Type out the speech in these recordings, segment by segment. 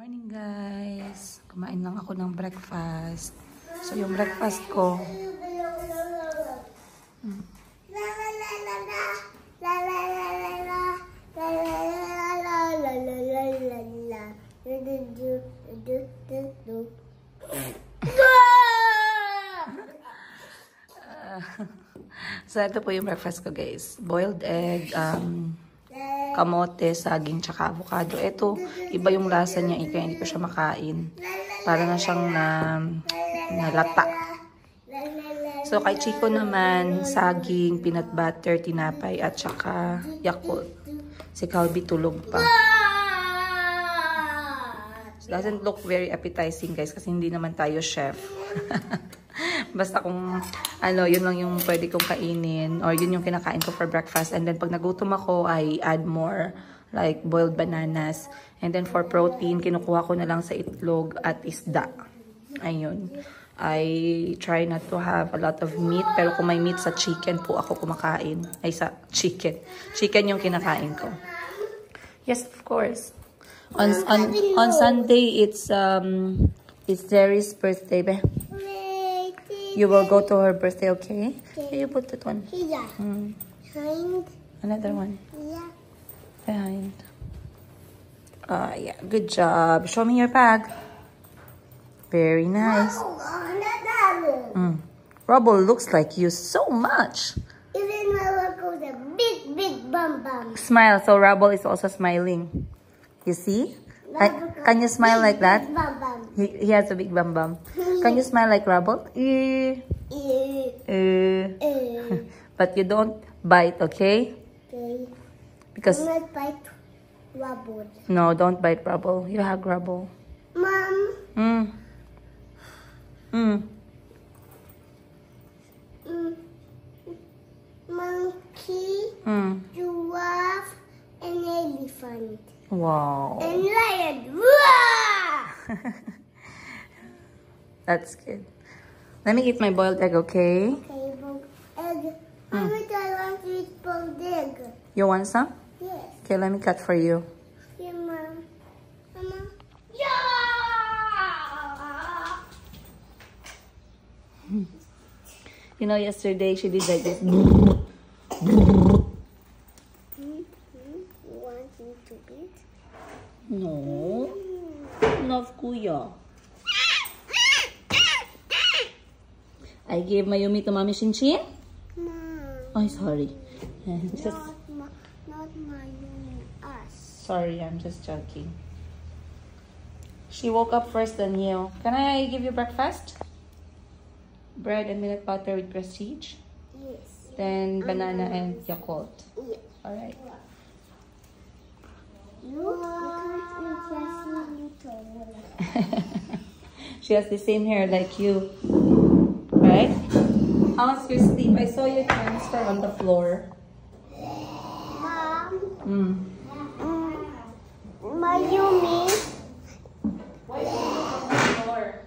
Morning guys! Kumain lang ako ng breakfast. So yung breakfast ko, so ito po yung breakfast ko guys. Boiled egg, kamote, saging, tsaka avocado. Ito, iba yung lasa niya, kaya hindi ko siya makain. Para na siyang nalata. So, kay Chico naman, saging, peanut butter, tinapay, at tsaka Yakult. Si Calby tulog pa. So, doesn't look very appetizing guys, kasi hindi naman tayo chef. Basta kung ano, yun lang yung pwede kong kainin or yun yung kinakain ko for breakfast. And then pag nagutom ako, I add more like boiled bananas. And then for protein, kinukuha ko na lang sa itlog at isda. Ayun. I try not to have a lot of meat. Pero kung may meat sa chicken po ako kumakain. Ay, sa chicken. Chicken yung kinakain ko. Yes, of course. On Sunday, it's Zeri's birthday, be. You will go to her birthday, okay? Here, you put that one. Here. Behind. Another one. Yeah. Behind. Yeah, good job. Show me your bag. Very nice. Rubble looks like you so much. Even my work was a big bum bum. Smile. So Rubble is also smiling. You see? Can you smile like that? Bum bum. He has a big bum bum. Can you smile like Rubble? But you don't bite, okay? Okay. Because I'm not bite Rubble. no, don't bite Rubble. You hug Rubble. Mom. Monkey, giraffe, and elephant. Wow. And lion. Wah! That's good. Let me eat my boiled egg, okay? Okay, boiled egg. Mama, I want to eat boiled egg. You want some? Yes. Okay, let me cut for you. Yeah, Mom. Mama. Yeah! You know, yesterday she did like this. You want me to eat? No. Love kuya. I gave Mayumi to Mommy Shinchin? Mom. Oh, sorry. Just Not my unit, us. sorry, I'm just joking. She woke up first than you. Can I give you breakfast? Bread and peanut butter with Prestige. Yes. Then banana and Yakult. Yes. Alright. She has the same hair like you. Right? How's your sleep? I saw your transfer on the floor. Mom. Mayumi. Why is she on the floor?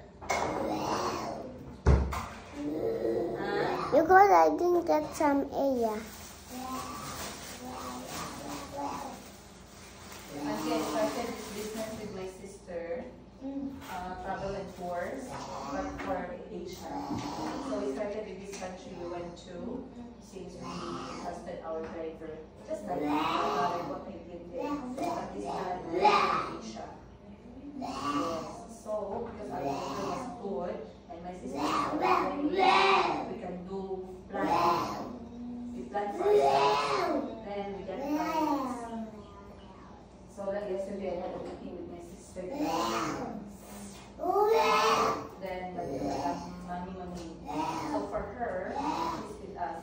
Because I didn't get some air. Actually, I started this business with my sister, travel and tours, but for Asia. So we started with this country we went to, since we trusted our driver. Just like what I did there. But this time, we went to Asia. Yes. So, because our driver was good, and my sister was very, we can do plan. We plan for ourselves. Then we get plans. So like yesterday, I had a meeting with my sister. Then mommy. So for her, she's with us.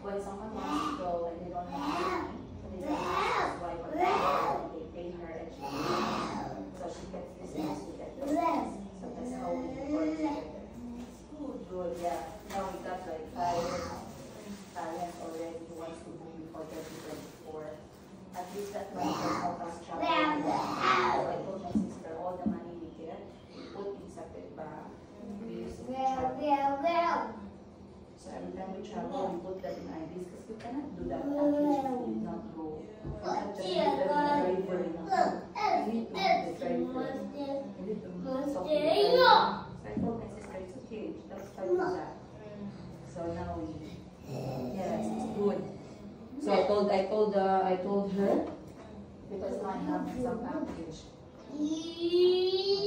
When someone wants to go and they don't have money, they can ask why they pay her and she so she gets business, we get business. So that's how we work together. Good, yeah. Now we got like 5 talents already who wants to move before 2024. At least that money can help us travel. So I told my sister, all the money we get, we put in separate bag. We use it to travel. So every time we travel, we put that in IDs because we cannot do that package if we did not go. We can't just do that with the driver. We need to have the driver. have some package. I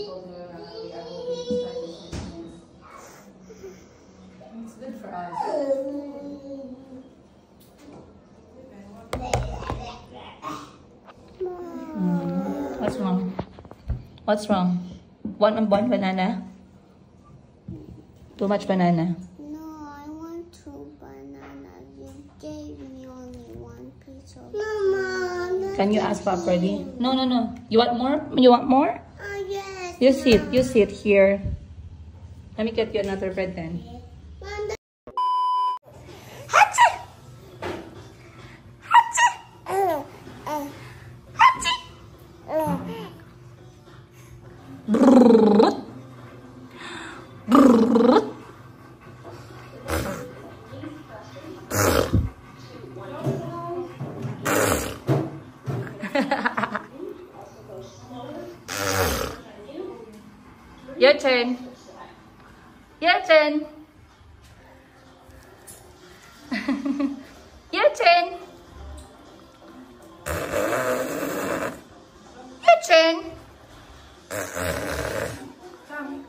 told her we are hoping to start this business. It's good for us. What's wrong? What's wrong? Want one banana? Too much banana. No, I want 2 bananas. You gave me only 1 piece of. Mama. Can you ask properly? No, no, no. You want more? You want more? Yes. You sit. You sit here. Let me get you another bread then. Mom, Your turn. Your turn. Your turn. Your turn.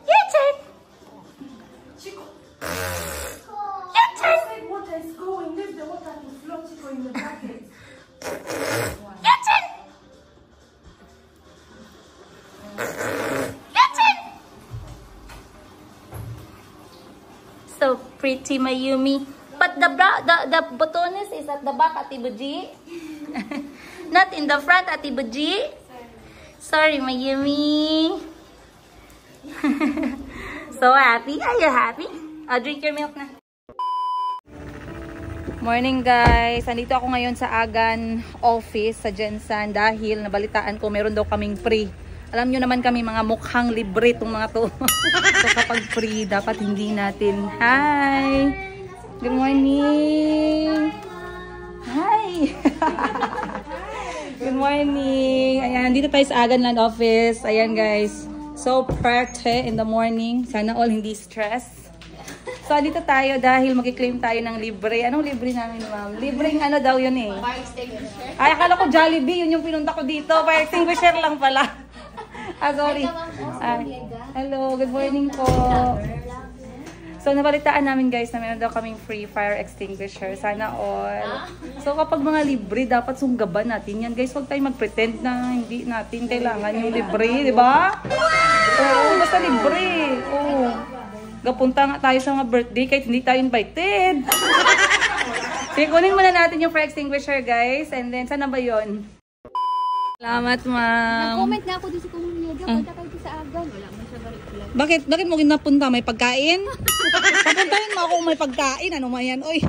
Your turn. Chico, Your turn. I said water is going. Leave the water to flow, Chico, in the bucket. Your turn. Your turn. So pretty, Mayumi. But the botones is at the back, Ate Buji. Not in the front, Ate Buji. Sorry, Mayumi. So happy? Are you happy? Drink your milk na. Morning guys. Andito ako ngayon sa Agan office sa Jensen dahil nabalitaan ko meron daw kaming free. Alam nyo naman kami mga mukhang libre itong mga to. So kapag free, dapat hindi natin. Hi! Good morning! Hi! Good morning! Ayan, dito tayo sa Agan Land Office. Ayan guys. So pretty in the morning. Sana all hindi stress. So dito tayo dahil mag-claim tayo ng libre. Anong libre namin, ma'am? Libreng ano daw yun eh. Fire extinguisher? Ay, akala ko Jollibee. Yun yung pinunta ko dito. Fire extinguisher lang pala. Sorry. Hello, good morning po. So, nabalitaan namin guys na meron daw kaming free fire extinguisher. Sana all. So, kapag mga libre, dapat sunggaban natin yan. Guys, huwag tayo mag-pretend na hindi natin kailangan yung libre, di ba? Oo, basta libre. Oo. Gapunta nga tayo sa mga birthday kahit hindi tayo invited. Sige, kunin muna natin yung fire extinguisher guys. And then, sana ba yun? Salamat, ma'am. Nag-comment na ako dito sa komunidad. Punta kayo sa Agan. Wala man siya balik. Bakit mo napunta? May pagkain? Papuntahin mo ako kung may pagkain. Ano man yan? Oy.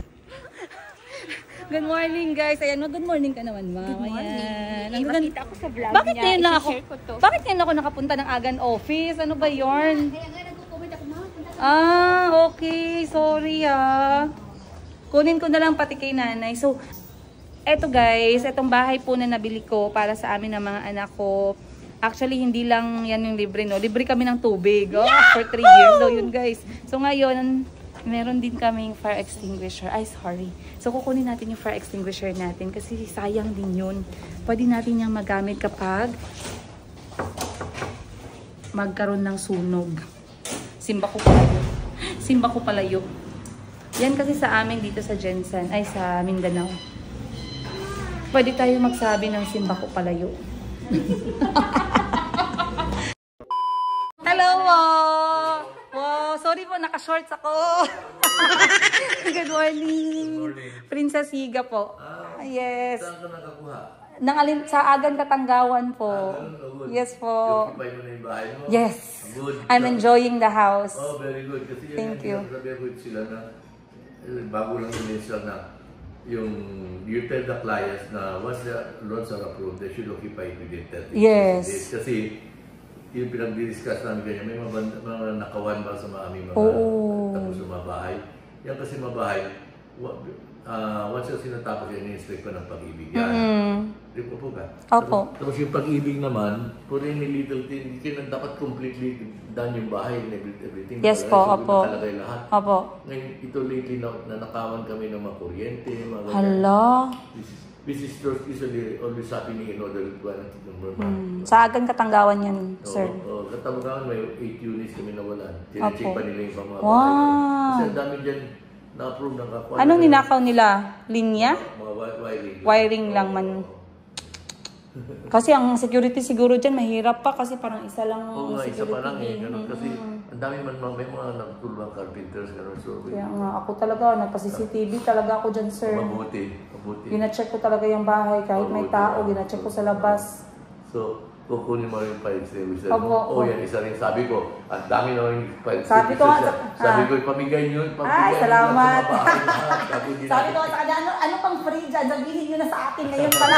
Good morning, guys. Ayan, good morning ka naman, ma'am. Good morning. Ayan. Makita ko sa vlog Bakit niya. ngayon lang ako? I-share ko to. Bakit ngayon ako nakapunta ng Agan office? Ano ba yorn? Kaya nga nag-comment ako, ma. Punta ka. Okay. Sorry, Kunin ko na lang pati kay nanay. So, eto guys, etong bahay po na nabili ko para sa amin ng mga anak ko. Actually, hindi lang yan yung libre, no? Libre kami ng tubig, for 3 years. So, yun guys. So, ngayon, meron din kaming fire extinguisher. Ay, sorry. So, kukunin natin yung fire extinguisher natin kasi sayang din yun. Pwede natin yung magamit kapag magkaroon ng sunog. Simba ko palayo. Simba ko palayo. Yan kasi sa amin dito sa Jensen, ay sa Mindanao. Pwede tayo magsabi ng simba ko palayo. Hello po! Wow, sorry po, naka-shorts ako. Good morning. Princess Higa po. Yes. Saan ka nakakuha? Sa Agan Katanggawan po. Yes po. Occupy mo na yung bahay mo? Yes. Good. I'm enjoying the house. Oh, very good. Kasi Thank you. Sabi ko sila na bago lang yun sila na yung you tell the clients na once the loans are approved, they should occupy within 30 Yes. days. Kasi yung pinag-discuss namin ganyan, may mga nakawan ba sa mga aming mga tapos sa mga bahay. Yan kasi mga bahay, once yung sinatapos yan, in-inspect ko ng pag-ibig yan. Di po po ka? Opo. Tapos yung pag-ibig naman, for any little thing, hindi ka dapat completely done yung bahay and everything. Yes po, opo. Nakalagay lahat. Opo. Ngayon, ito lately na nakawan kami ng mga kuryente, mga ganyan. Hala. visitors usually always happening in order to number one. Sa Agan Katanggawan yan, sir. Oo, Katanggawan may 8 units kami nawalan. Tine-check Opo. pa nila yung mga Wow. bahay. Kasi ang dami dyan na-approve ng kapwa. Anong ninakaw nila? Linya? Mga wiring. Wiring lang man. Kasi ang security siguro dyan mahirap pa kasi parang isa lang Oo nga, isa pa lang eh. Ganun. Kasi Mm-hmm. ang dami man may mga nagtulong carpenters. Ganun. So, Kaya nga, ako talaga, nagpa-CCTV talaga ako dyan, sir. mabuti. Gina-check ko talaga yung bahay, kahit may tao, gina-check ko sa labas. So, kukunin mo yung fire extinguisher Opo, mo. opo. Oh, yan, isa rin. Sabi ko, ang dami naman yung fire Sabi ko extinguisher. nga, Sabi ko, ipamigay nyo. Ay, salamat. Sabi Sabi ko sa kanya, ano pang free dyan? Sabihin nyo na sa akin ngayon pala.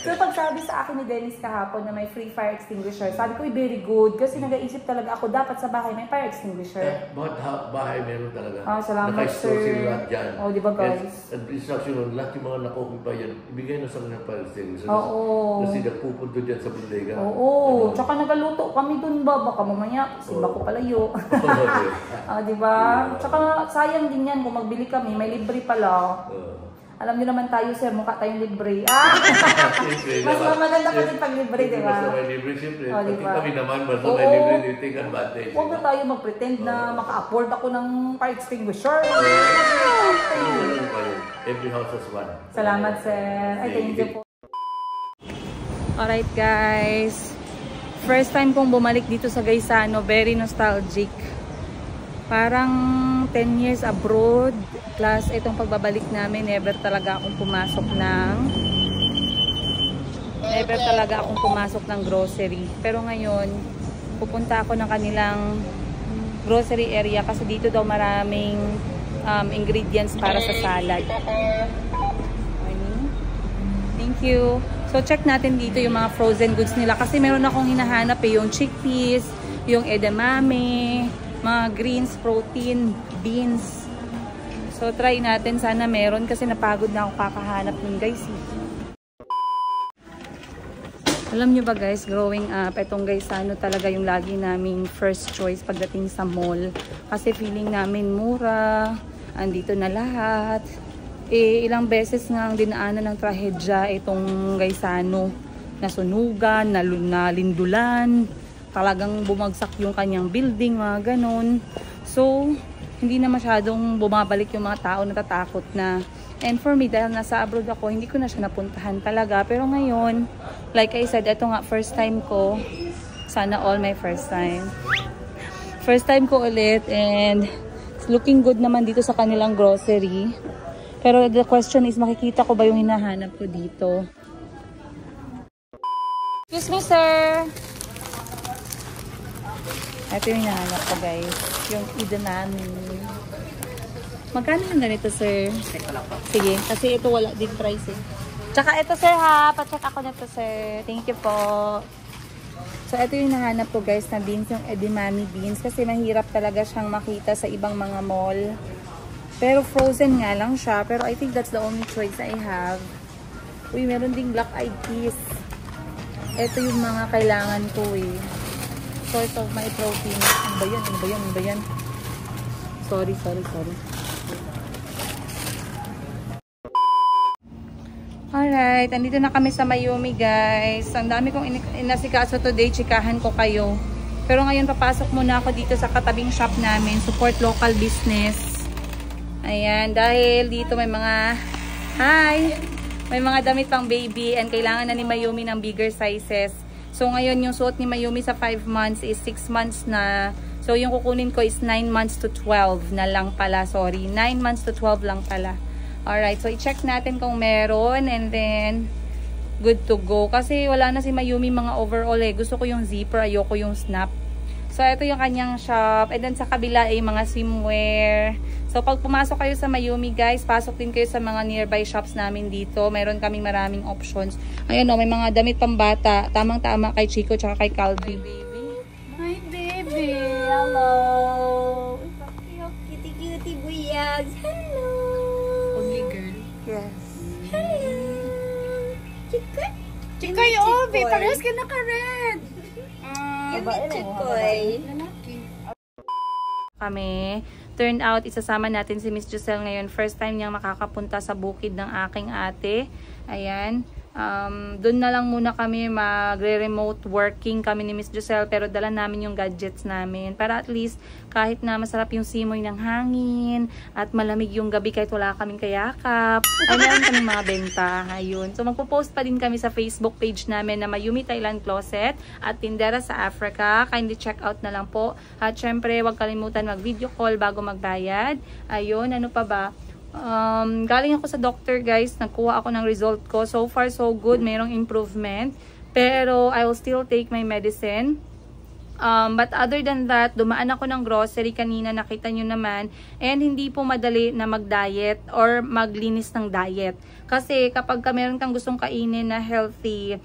So pag sabi sa akin ni Dennis kahapon na may free fire extinguisher, sabi ko, very good. Kasi nag-iisip talaga ako, dapat sa bahay may fire extinguisher. Bawat bahay meron talaga. Salamat, Naka-store sir. sila lahat dyan. Oh, di ba, guys? At instruction nun, lahat yung mga naka-occupy yan, ibigay na sa mga fire extinguisher. Oo. Kasi nagpupunto dyan sa bodega. Oo, tsaka nagaluto kami dun ba? Baka mamaya, simba ko palayo. Di ba? Tsaka sayang din yan kung magbili kami, may libre pala. Alam niyo naman tayo, sir, mukha tayong libre. Mas maganda pa din pag libre, di ba? Basta may libre, siyempre. Oh, Pati diba? kami naman, basta may Oo. libre, they take advantage. Huwag na tayo mag-pretend na maka-afford ako ng fire extinguisher. Every house has one. Salamat, sir. Ay, thank you po. Alright, guys. First time kong bumalik dito sa Gaisano. Very nostalgic. Parang 10 years abroad. Plus, itong pagbabalik namin, never talaga akong pumasok ng grocery. Pero ngayon, pupunta ako ng kanilang grocery area kasi dito daw maraming ingredients para sa salad. Thank you. So, check natin dito yung mga frozen goods nila kasi meron akong hinahanap yung chickpeas, yung edamame, mga greens, protein, beans. So, try natin. Sana meron kasi napagod na ako kakahanap nun, guys. Alam nyo ba, guys, growing up, itong Gaisano talaga yung lagi naming first choice pagdating sa mall. Kasi feeling namin mura, andito na lahat. Ilang beses nga ang dinaanan ng trahedya itong Gaisano. Nasunugan, nalindulan, talagang bumagsak yung kanyang building, mga ganon. So, hindi na masyadong bumabalik yung mga tao, natatakot na. And for me, dahil nasa abroad ako, hindi ko na siya napuntahan talaga. Pero ngayon, like I said, ito nga, first time ko. Sana all my first time. First time ko ulit and it's looking good naman dito sa kanilang grocery. Pero the question is, makikita ko ba yung hinahanap ko dito? Excuse me, sir. Ito yung hinahanap ko, guys. Yung edamame. Magkano yung ganito, sir? Sige, kasi ito wala din price eh. Tsaka ito, sir, ha. Pa-check ako na to, sir. Thank you po. So, ito yung hinahanap ko, guys, na beans, yung edamame beans. Kasi mahirap talaga siyang makita sa ibang mga mall. Pero frozen nga lang siya. Pero I think that's the only choice I have. Uy, meron ding black eyed peas. Ito yung mga kailangan ko eh. Source of my protein. Ano ba yan? Ano ba yan? Ano ba yan? Sorry. Alright, andito na kami sa Mayumi, guys. Ang dami kong inasikaso today. Chikahan ko kayo. Pero ngayon, papasok muna ako dito sa katabing shop namin. Support local business. Ayan, dahil dito may mga may mga damit pang baby and kailangan na ni Mayumi ng bigger sizes. So ngayon yung suot ni Mayumi sa 5 months is 6 months na. So yung kukunin ko is 9 months to 12 na lang pala. Sorry, 9 months to 12 lang pala. Alright, so i-check natin kung meron and then good to go. Kasi wala na si Mayumi mga overall eh. Gusto ko yung zipper, ayoko yung snap. So, ito yung kanyang shop. And then, sa kabila ay mga swimwear. So, pag pumasok kayo sa Mayumi, guys, pasok din kayo sa mga nearby shops namin dito. Meron kaming maraming options. Ayan o, may mga damit pambata. Tamang-tama kay Chico tsaka kay Calvi. My baby, hello. Cutie buyags. Hello. Only girl. Yes. Hello. Chikoy. Chikoy, Obi, parehas ka naka-red. Chikoy. kami. Turned out, isasama natin si Miss Giselle ngayon. First time niyang makakapunta sa bukid ng aking ate. Ayan. Doon na lang muna kami magre-remote working kami ni Miss Giselle, pero dala namin yung gadgets namin para at least kahit na masarap yung simoy ng hangin at malamig yung gabi kahit wala kaming kayakap, ay meron kaming mga benta. Ayun. So magpo-post pa din kami sa Facebook page namin na Mayumi Thailand Closet at Tindera sa Africa. Kindly check out na lang po. At syempre, huwag kalimutan mag-video call bago magbayad. Ayun, ano pa ba? Galing ako sa doctor, guys. Nagkuha ako ng result ko. So far, so good. Mayroong improvement. Pero, I will still take my medicine. But other than that, dumaan ako ng grocery kanina. Nakita nyo naman. And hindi po madali na mag-diet or maglinis ng diet. Kasi kapag meron kang gustong kainin na healthy,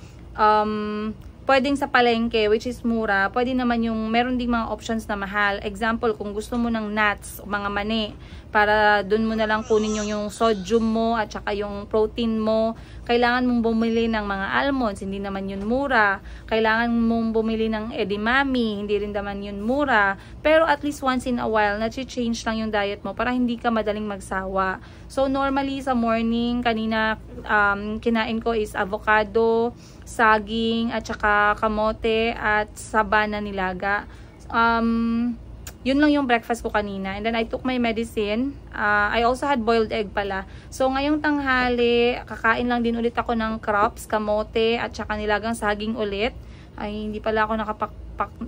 pwedeng sa palengke, which is mura, pwede naman yung, meron ding mga options na mahal. Example, kung gusto mo ng nuts, mga mani, para dun mo na lang kunin yung sodium mo at saka yung protein mo, kailangan mong bumili ng mga almonds, hindi naman yun mura. Kailangan mong bumili ng edamame, hindi rin naman yun mura. Pero at least once in a while, na-change lang yung diet mo para hindi ka madaling magsawa. So normally sa morning, kanina kinain ko is avocado, saging, at saka kamote, at saba na nilaga. Yun lang yung breakfast ko kanina. And then I took my medicine. I also had boiled egg pala. So ngayong tanghali, kakain lang din ulit ako ng crops, kamote, at saka nilagang saging ulit. Ay, hindi pala ako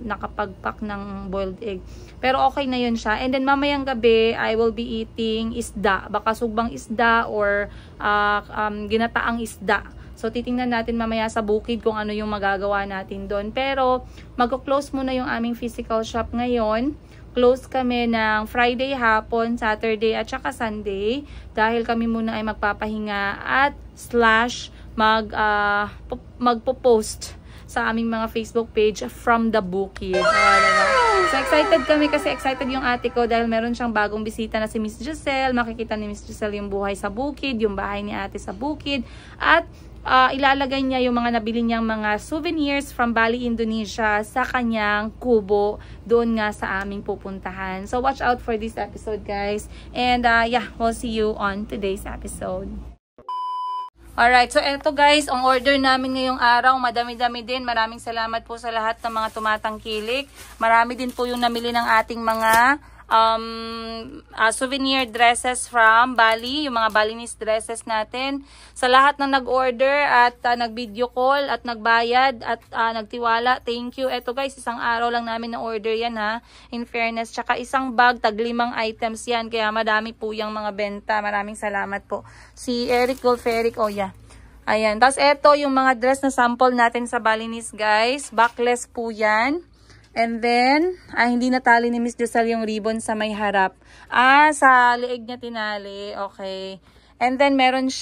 nakapagpak ng boiled egg. Pero okay na yun siya. And then mamayang gabi, I will be eating isda. Baka sugbang isda or ginataang isda. So, titingnan natin mamaya sa bukid kung ano yung magagawa natin doon. Pero, mag-close muna yung aming physical shop ngayon. Close kami ng Friday hapon, Saturday at saka Sunday. Dahil kami muna ay magpapahinga at magpo-post sa aming mga Facebook page from the bukid. So, excited kami kasi excited yung ate ko dahil meron siyang bagong bisita na si Miss Giselle. Makikita ni Miss Giselle yung buhay sa bukid, yung bahay ni ate sa bukid. At ilalagay niya yung mga nabili niyang mga souvenirs from Bali, Indonesia sa kanyang kubo doon nga sa aming pupuntahan. So watch out for this episode, guys. And yeah, we'll see you on today's episode. Alright, so eto guys, ang order namin ngayong araw, madami-dami din. Maraming salamat po sa lahat ng mga tumatangkilik. Marami din po yung namili ng ating mga souvenir dresses from Bali, yung mga Balinese dresses natin. Sa lahat na nag-order at nag-video call at nagbayad at nagtiwala, thank you. Eto guys, isang araw lang namin na-order yan ha, in fairness. Tsaka isang bag, tag-5 items yan, kaya madami po yung mga benta. Maraming salamat po. Si Eric Golferic, oh yeah. Ayan, tapos eto yung mga dress na sample natin sa Balinese guys, backless po yan. And then, hindi natali ni Miss Giselle yung ribbon sa may harap. Sa leeg niya tinali. Okay. And then, meron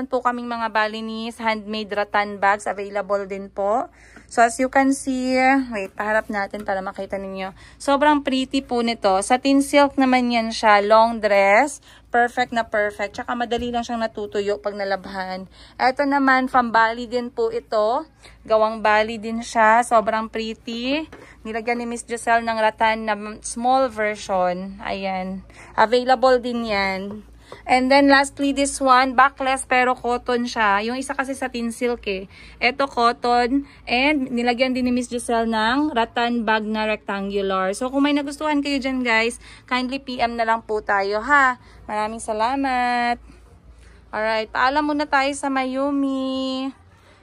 po kaming mga Balinese handmade rattan bags available din po. So, as you can see, wait, paharap natin para makita ninyo. Sobrang pretty po nito. Satin silk naman yan siya. Long dress. Perfect na perfect. Tsaka madali lang siyang natutuyo pag nalabhan. Ito naman, from Bali din po ito. Gawang Bali din siya. Sobrang pretty. Nilagyan ni Miss Giselle ng rattan na small version. Ayan. Available din yan. And then lastly, this one, backless pero cotton siya. Yung isa kasi satin silk eh. Ito cotton. And nilagyan din ni Miss Giselle ng rattan bag na rectangular. So kung may nagustuhan kayo dyan guys, kindly PM na lang po tayo ha. Maraming salamat. Alright, paalam muna tayo sa Mayumi.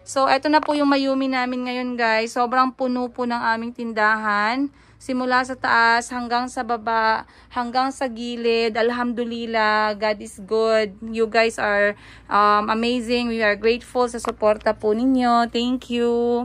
So eto na po yung Mayumi namin ngayon guys. Sobrang puno po ng aming tindahan. Simula sa taas hanggang sa baba, hanggang sa gilid. Alhamdulillah, God is good. You guys are amazing. We are grateful sa suporta po ninyo. Thank you.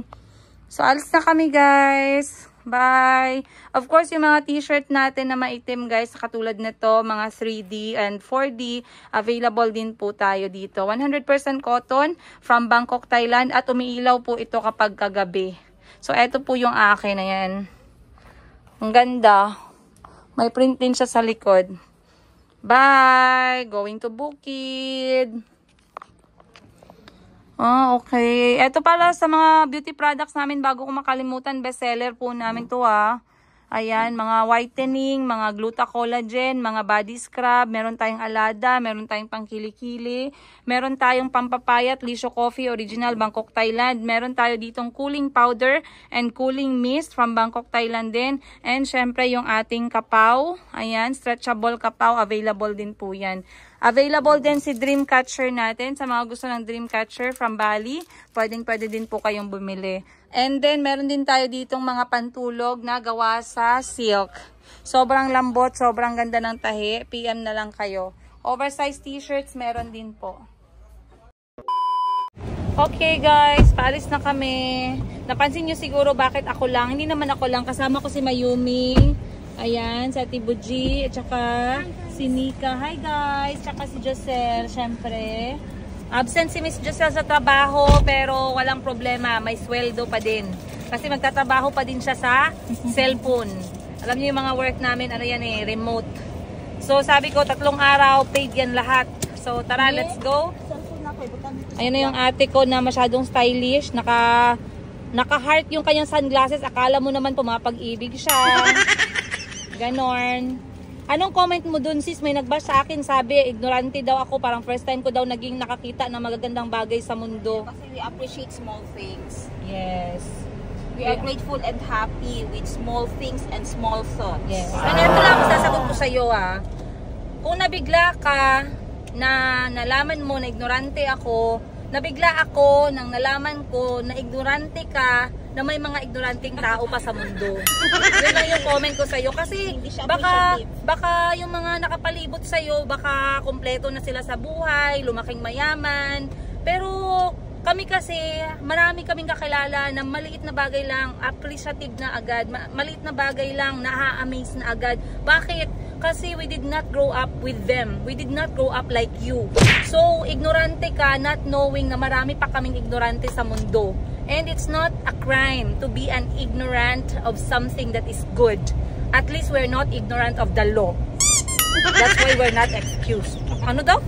So, alis na kami guys. Bye! Of course, yung mga t-shirt natin na maitim guys, katulad nito, mga 3D and 4D, available din po tayo dito. 100% cotton from Bangkok, Thailand. At umiilaw po ito kapag kagabi. So, eto po yung akin. Ayan. Ang ganda. May print din siya sa likod. Bye! Going to Bukid. Okay. Ito pala sa mga beauty products namin bago ko makalimutan. Bestseller po namin to ha. Ayan, mga whitening, mga gluta-collagen, mga body scrub, meron tayong Alada, meron tayong pangkilikili, meron tayong pampapayat, Lisho Coffee, Original, Bangkok, Thailand. Meron tayo ditong cooling powder and cooling mist from Bangkok, Thailand din. And syempre yung ating kapaw, ayan, stretchable kapaw, available din po yan. Available din si Dreamcatcher natin. Sa mga gusto ng Dreamcatcher from Bali, pwede din po kayong bumili. And then, meron din tayo ditong mga pantulog na gawa sa silk. Sobrang lambot, sobrang ganda ng tahi. PM na lang kayo. Oversized t-shirts, meron din po. Okay guys, paalis na kami. Napansin nyo siguro bakit ako lang. Hindi naman ako lang. Kasama ko si Mayumi. Ayan, si Ate Buji. At saka si Nika. Hi guys. Tsaka si Josel, syempre. Absent si Miss Josel sa trabaho, pero walang problema. May sweldo pa din. Kasi magtatrabaho pa din siya sa cellphone. Alam niyo yung mga work namin, ano yan eh, remote. So sabi ko, 3 araw, paid yan lahat. So tara, let's go. Ayun na yung ate ko na masyadong stylish. Naka-heart yung kanyang sunglasses. Akala mo naman pumapag-ibig siya. Ganon. Anong comment mo dun sis? May nagbash sa akin, sabi, ignorante daw ako. Parang first time ko daw naging nakakita ng magagandang bagay sa mundo. Kasi we appreciate small things. Yes. We are grateful and happy with small things and small thoughts. Yes. Ano ito lang ang sasagot ko sa iyo ah. Kung nabigla ka na nalaman mo na ignorante ako, nabigla ako nang nalaman ko na ignorante ka, na may mga ignoranting tao pa sa mundo. Yun lang yung comment ko sa iyo kasi baka yung mga nakapalibot sa iyo, baka kompleto na sila sa buhay, lumaking mayaman. Pero kami kasi, marami kaming kakilala na maliit na bagay lang, appreciative na agad, maliit na bagay lang, naa-amaze na agad. Bakit? Kasi we did not grow up with them. We did not grow up like you. So, ignorante ka, not knowing na marami pa kaming ignorante sa mundo. And it's not a crime to be an ignorant of something that is good. At least we're not ignorant of the law. That's why we're not excused. Ano daw?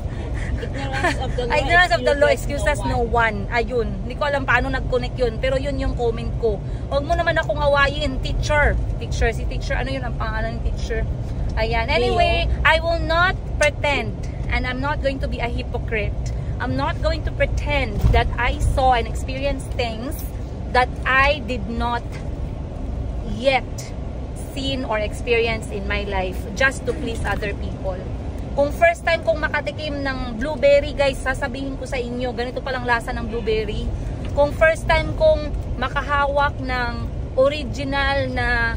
Ignorance of the law, ignorance of the law excuses no one. Ayun. Hindi ko alam paano nag-connect yun. Pero yun yung comment ko. Huwag mo naman akong awayin, teacher. Teacher, si teacher. Ano yun ang pangalan ng teacher? Ayan. Anyway, I will not pretend. And I'm not going to be a hypocrite. I'm not going to pretend that I saw and experienced things that I did not yet seen or experience in my life just to please other people. Kung first time kong makatikim ng blueberry, guys, sasabihin ko sa inyo, ganito palang lasa ng blueberry. Kung first time kong makahawak ng original na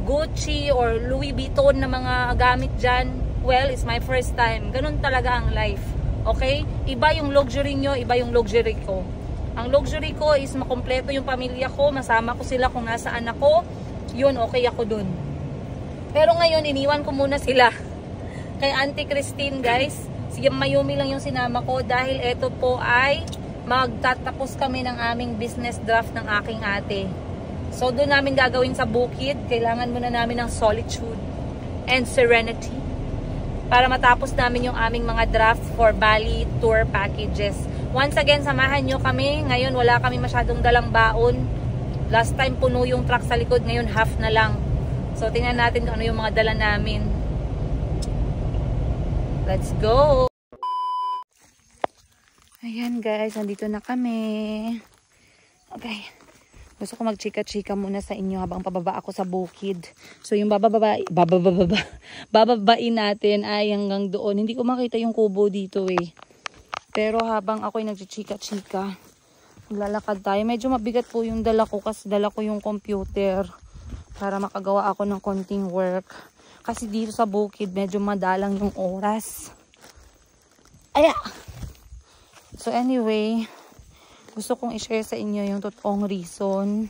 Gucci or Louis Vuitton na mga gamit dyan, well, it's my first time. Ganun talaga ang life. Okay? Iba yung luxury nyo, iba yung luxury ko. Ang luxury ko is makompleto yung pamilya ko, masama ko sila kung nasaan ako, yun, okay ako dun. Pero ngayon, iniwan ko muna sila. Kay Auntie Christine, guys, sige, Mayumi lang yung sinama ko dahil eto po ay magtatapos kami ng aming business draft ng aking ate. So, doon namin gagawin sa bukid. Kailangan muna namin ng solitude and serenity para matapos namin yung aming mga draft for Bali tour packages. Once again, samahan nyo kami. Ngayon, wala kami masyadong dalang baon. Last time, puno yung truck sa likod. Ngayon, half na lang. So, tingnan natin kung ano yung mga dala namin. Let's go! Ayan guys, nandito na kami. Okay. Gusto ko magchika-chika muna sa inyo habang pababa ako sa bukid. So yung bababain natin ay hanggang doon. Hindi ko makita yung kubo dito eh. Pero habang ako'y nagchichika-chika, lalakad tayo. Medyo mabigat po yung dala ko kasi dala ko yung computer para makagawa ako ng konting work. Kasi dito sa bukid medyo madalang yung oras. Aya! So anyway, gusto kong i-share sa inyo yung totoong reason.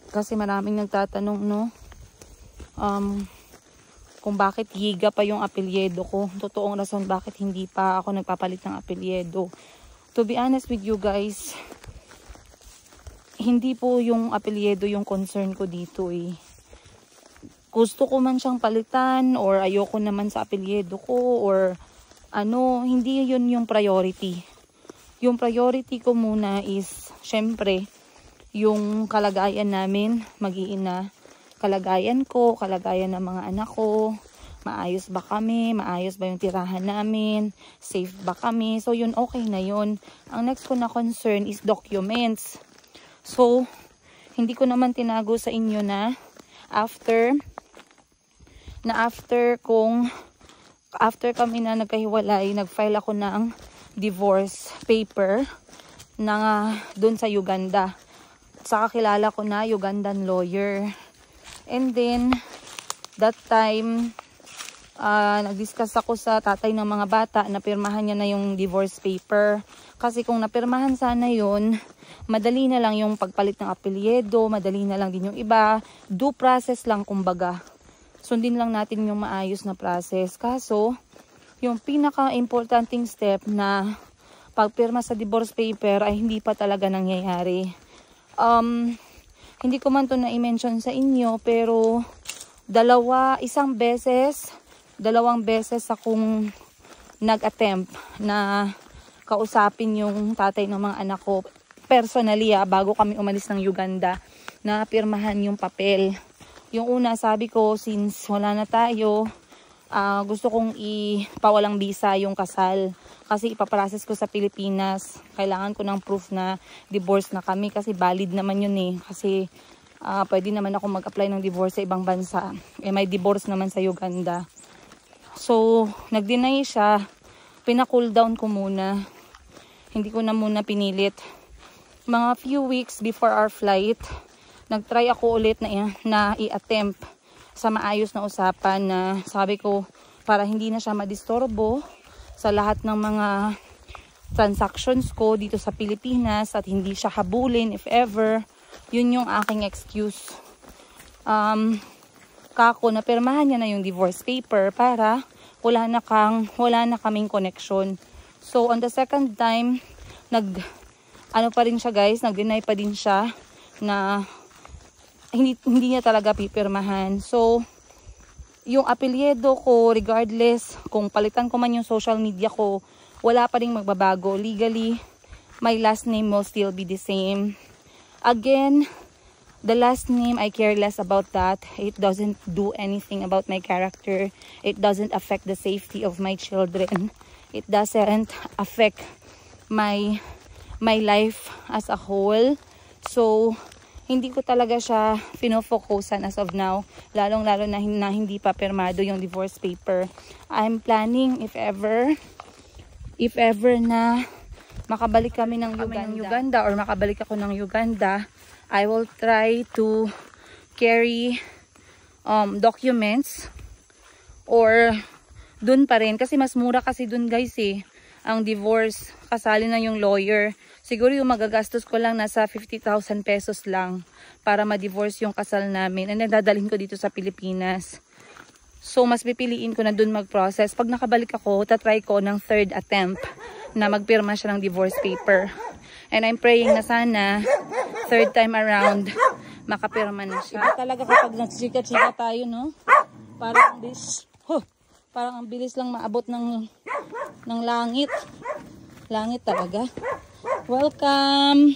Kasi maraming nagtatanong, no? Kung bakit Yiga pa yung apelyedo ko. Totoong rason bakit hindi pa ako nagpapalit ng apelyedo. To be honest with you guys, hindi po yung apelyedo yung concern ko dito eh. Gusto ko man siyang palitan or ayoko naman sa apelyedo ko or ano, hindi yun yung priority. Yung priority ko muna is, syempre, yung kalagayan namin, mag-iina. kalagayan ko, kalagayan ng mga anak ko. Maayos ba kami? Maayos ba yung tirahan namin? Safe ba kami? So yun, okay na yun. Ang next ko na concern is documents. So, hindi ko naman tinago sa inyo na after kami na nagkahiwalay, nag-file ako ng divorce paper na dun sa Uganda. Saka kilala ko na Ugandan lawyer. And then, that time, nag-discuss ako sa tatay ng mga bata na pirmahan niya na yung divorce paper. Kasi kung napirmahan sana yun, madali na lang yung pagpalit ng apelyido, madali na lang din yung iba. Due process lang kumbaga. Sundin lang natin yung maayos na process. Kaso, yung pinaka-importanting step na pagpirma sa divorce paper ay hindi pa talaga nangyayari. Hindi ko man to na-mention sa inyo, pero dalawang beses akong nag-attempt na kausapin yung tatay ng mga anak ko personally bago kami umalis ng Uganda na pirmahan yung papel. Yung una, sabi ko, since wala na tayo, gusto kong ipawalang visa yung kasal kasi ipaprocess ko sa Pilipinas. Kailangan ko ng proof na divorce na kami kasi valid naman yun kasi pwede naman ako mag-apply ng divorce sa ibang bansa. May divorce naman sa Uganda. So, nag-deny siya. Pina-cool down ko muna. Hindi ko na muna pinilit. Mga few weeks before our flight, nag-try ako ulit na i-attempt sa maayos na usapan na sabi ko para hindi na siya madistorbo sa lahat ng mga transactions ko dito sa Pilipinas at hindi siya habulin if ever. Yun yung aking excuse. Kako na pirmahan niya na yung divorce paper para wala na kaming connection. So on the second time, nag-deny pa din siya na hindi niya talaga pipirmahan. So yung apelyido ko, regardless kung palitan ko man yung social media ko, wala pa ring magbabago. Legally, my last name will still be the same. Again, the last name, I care less about that. It doesn't do anything about my character. It doesn't affect the safety of my children. It doesn't affect my life as a whole. So, hindi ko talaga siya fino-focusan as of now. Lalong-lalo na hindi pa pirmado yung divorce paper. I'm planning if ever na makabalik kami ng Uganda or makabalik ako ng Uganda, I will try to carry documents or dun pa rin. Kasi mas mura kasi dun guys ang divorce. Kasali na yung lawyer. Siguro yung magagastos ko lang nasa 50,000 pesos lang para ma-divorce yung kasal namin. And then dadalhin ko dito sa Pilipinas. So mas pipiliin ko na dun mag-process. Pag nakabalik ako, tatry ko ng third attempt na magpirma siya ng divorce paper. And I'm praying na sana third time around makapirma na siya. Iba talaga kapag nagchika-chika tayo, no? Parang ang bilis lang maabot ng langit. Langit talaga. Welcome.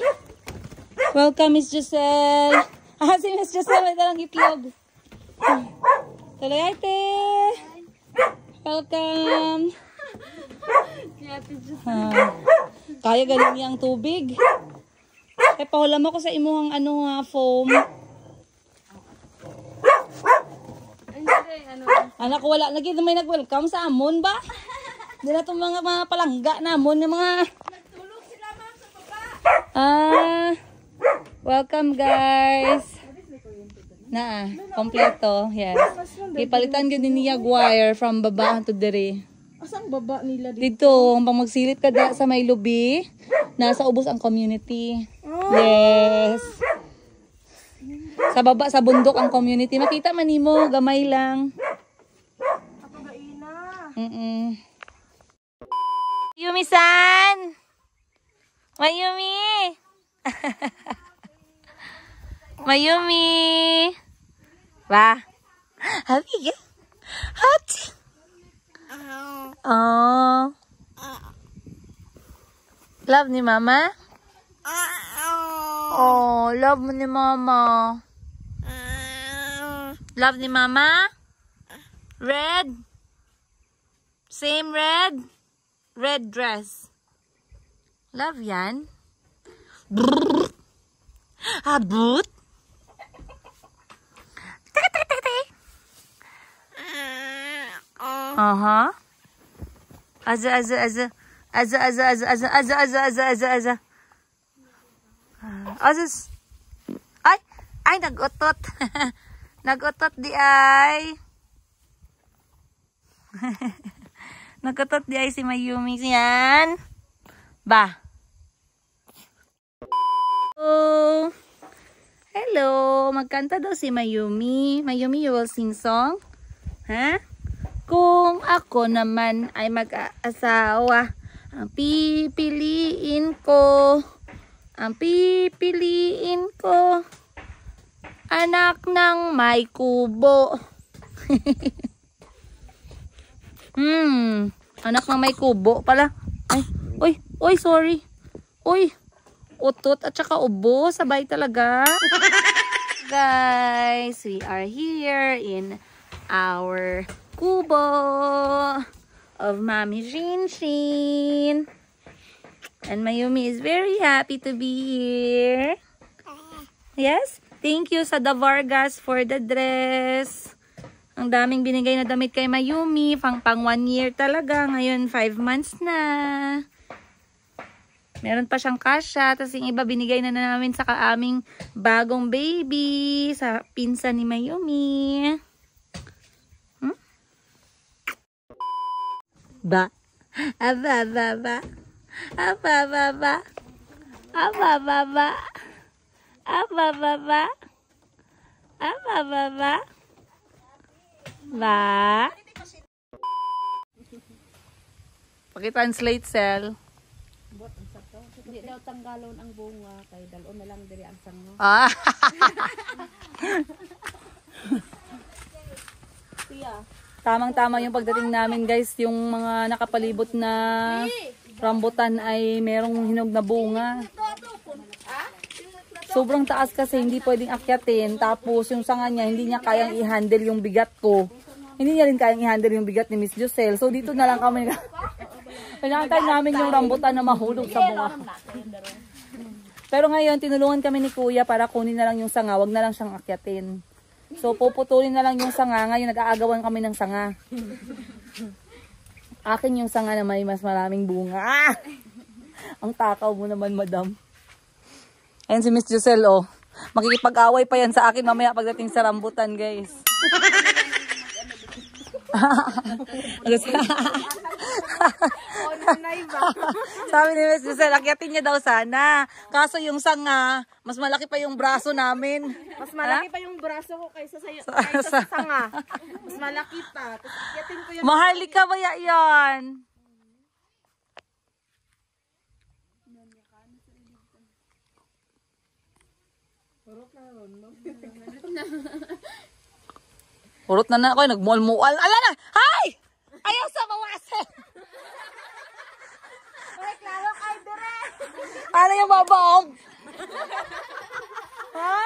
Welcome, Miss Giselle. Si Miss Giselle may dalang itlog. Tuloy, ate. Welcome. Kaya galing niyang tubig. Pahulam ako sa imuhang foam. Anak ko wala lagi may nag-welcome sa amon ba? Dila tong mga palangga namon ng mga nagtulog sila ma'am sa baba. Welcome guys. Kompleto. Yes. Ipalitan gyud ni Jaguar from baba to dire. Asang baba nila dito? Pag magsilit ka sa may lubi, nasa ubos ang community. Yes. Sa baba, sa bundok ang community. Makita man nimo, gamay lang. Yumi-san! Mayumi! Mayumi! Ba? Happy ka? Hot! Oh. Love ni mama? Oh, love mo ni mama. Love ni Mama? Red? Same red? Red dress. Love yan? Brrr. Abot? Aha. Aza. Azas. Ay, nag-utot. Nag-utot di ay. Nag-utot di ay si Mayumi. Yan. Ba. Oh. Hello. Magkanta daw si Mayumi. Mayumi, you will sing song? Ha? Kung ako naman ay mag-aasawa, ang pipiliin ko, anak ng may kubo. Anak ng may kubo pala. Ay, uy, sorry. Uy, utot at saka ubo, sabay talaga. Guys, we are here in our kubo of Mommy Shinshin. And Mayumi is very happy to be here. Yes? Thank you sa The Vargas for the dress. Ang daming binigay na damit kay Mayumi. Pang 1 year talaga. Ngayon 5 months na. Meron pa siyang kasya. Tapos yung iba binigay na namin sa aming bagong baby. Sa pinsan ni Mayumi. Ba. Aba. Ba. Paki-translate, Sel. Hindi daw tanggalon ang bunga. Kay dalon na lang diri ang sanga. Ah. Tamang-tama yung pagdating namin, guys. Yung mga nakapalibot na rambutan ay merong hinog na bunga. Sobrang taas kasi hindi pwedeng akyatin. Tapos yung sanga niya, hindi niya kayang i-handle yung bigat ko. Hindi niya rin kayang i-handle yung bigat ni Miss Josel. So dito na lang kami. Pinakantay namin yung rambutan na mahulog sa bunga. Pero ngayon, tinulungan kami ni Kuya para kunin na lang yung sanga. Wag na lang siyang akyatin. So puputulin na lang yung sanga. Ngayon nag-aagawan kami ng sanga. Akin yung sanga na may mas maraming bunga. Ah! Ang takaw mo naman, madam. Ayan si Miss Josel, oh. Makikipag-away pa yan sa akin mamaya pagdating sa rambutan, guys. Sabi ni Miss Josel, akyatin niya daw sana. Kaso yung sanga, mas malaki pa yung braso namin. Mas malaki pa yung braso ko kaysa sa sanga. Mas malaki pa. Tapos akyatin ko yung Maharlika ba yan? Urot na ako, nagmual-mual. Ala na! Hay! Ayaw sa bawasan! klaro kay dire. Ano yung babaong? Ha?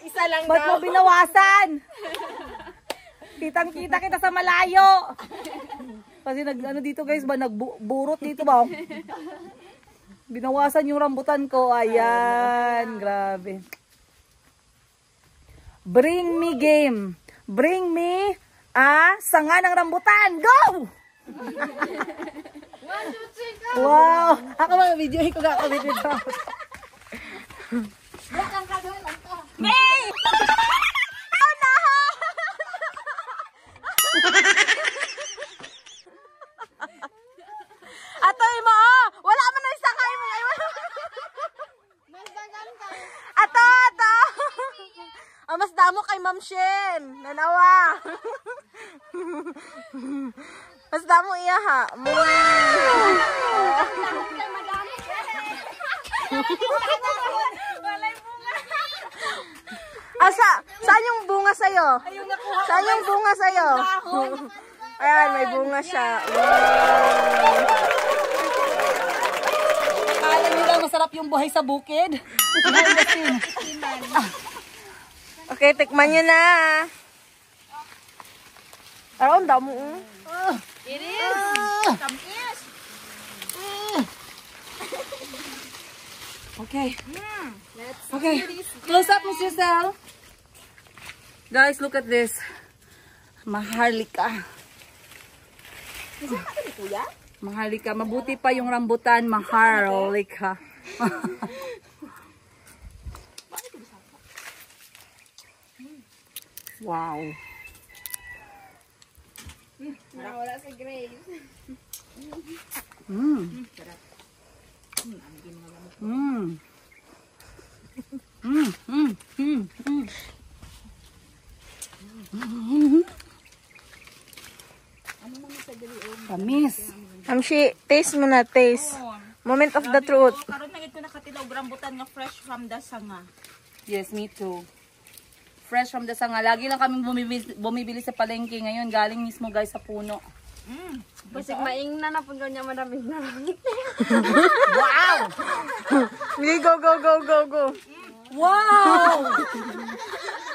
Isa lang Ba't mo daw. binawasan? Kitang-kita kita sa malayo. Kasi ano dito guys ba, nagburot dito ba? Binawasan yung rambutan ko. Ayan, grabe. Bring me game. Bring me sanga ng rambutan. Go! Wow! Ako mga video ko gagawin dito. May! Oh no! Atoy mo! Wala man na isakay mo. Ato! Mas damo kay Ma'am Shen. Nanawa. Mas damo iya ha. Saan yung bunga sa'yo? Saan yung bunga sa'yo? Ayan, may bunga siya. Akala nyo lang masarap yung buhay sa bukid? Okay, tikman nyo na. Aron, damo. It is. Tamis. Okay. Okay. Close up, Miss Giselle. Guys, look at this. Maharlika. Maharlika. Mabuti pa yung rambutan. Maharlika. Wow. Wala sa grapes. Tamis. Amshi, taste mo na, taste. Moment of the truth. Karon na ito nakatilaw rambutan nga fresh from the sanga. Yes, me too. Fresh from the sanga. Lagi lang kaming bumibili sa palengke ngayon. Galing mismo guys sa puno. Basig maing na po niya maraming namin. Wow! Okay, go, go, go, go, go. Wow!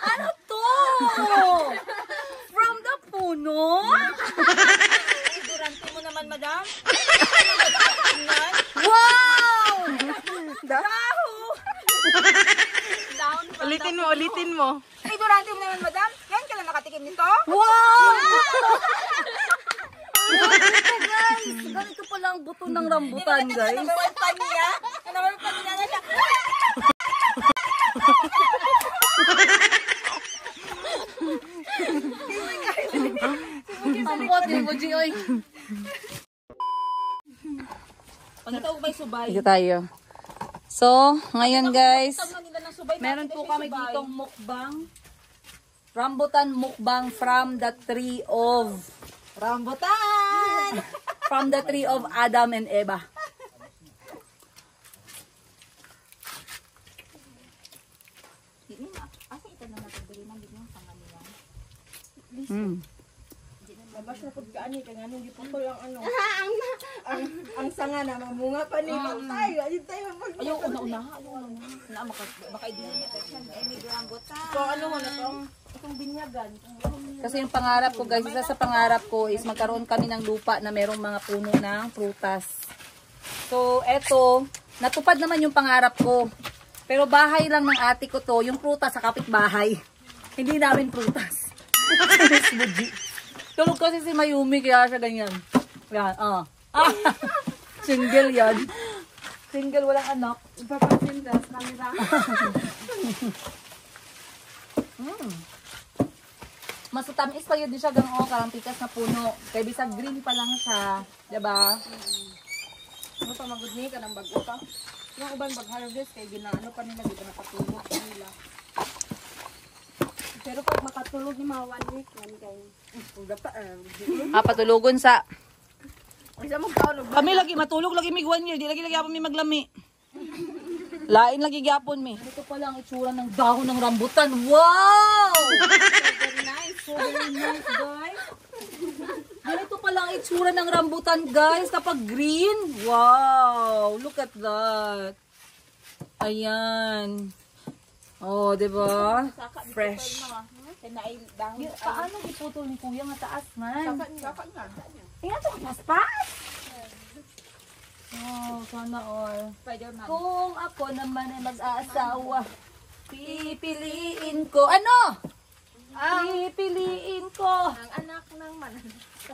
Ano to? From the puno? Durante mo naman, madam. Wow! Ulitin mo, ulitin mo. Ay, durante mo naman, madam. Ngayon ka lang nakatikim nito? Wow! Guys, ganito pala ang buto ng rambutan, guys. Number one fan niya. Number one fan niya na siya. Ang pot, yung Goji, oy. Pagkatawag ba yung subay? Dito tayo. So, ngayon guys, Tawag nila ng subay. meron bakit po may kami subay? ditong mukbang. Rambutan mukbang from the tree of Rambutan! from the tree of Adam and Eva. Asa ito na natagdali ng biglang panganilan? Labas na pag kaani, kaya nga giputol ang ano. ang sanga na, mamunga pa ni Pantay. Ayun tayo mag... Ayaw, una-una. Na, baka idulong niya. Ay, may rambutan. So, ano mo na to? Itong binyagan. Kasi yung pangarap ko guys, isa sa pangarap ko is magkaroon kami ng lupa na merong mga puno ng prutas. So, eto, natupad naman yung pangarap ko. Pero bahay lang ng ate ko to, yung prutas sa kapitbahay. Hindi namin prutas. Tulog kasi si Mayumi, kaya siya ganyan. Yan, single yan. Single, walang anak. Ipapasindas, camera. Mas tamis pa yun din siya gano'n, karampitas na puno. Kaya bisag green pa lang siya. Diba? Ano pa magod ni ka ng bago ka? Yung uban bag-harvest, kaya ginaano pa nila, dito nakatulog pa nila. Pero pag makatulog ni mga 1 week, yan kayo. Patulugon sa... Isa mo kaon, Kami lagi matulog, lagi mig 1 year. Di lagi yapon mi maglami. Lain lagi yapon mi. Ito pala ang itsura ng dahon ng rambutan. Wow! Very nice. So very nice, guys. Ganito pala ang itsura ng rambutan, guys, kapag green. Wow! Look at that. Ayan. Oh, diba? Fresh. Paano iputol ni Kuya nga taas man? Tingnan ito, paspas! Oh, sana all. Spider-Man. Kung ako naman ay mag-aasawa, pipiliin ko. Ano? Pipiliin ko Ang anak ng manan.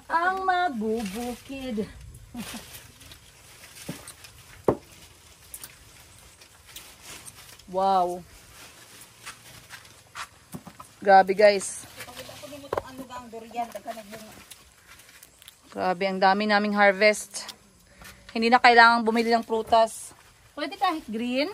ang mabubukid. Wow. Grabe guys. Grabe, ang dami naming harvest. Hindi na kailangang bumili ng prutas. Pwede kahit green.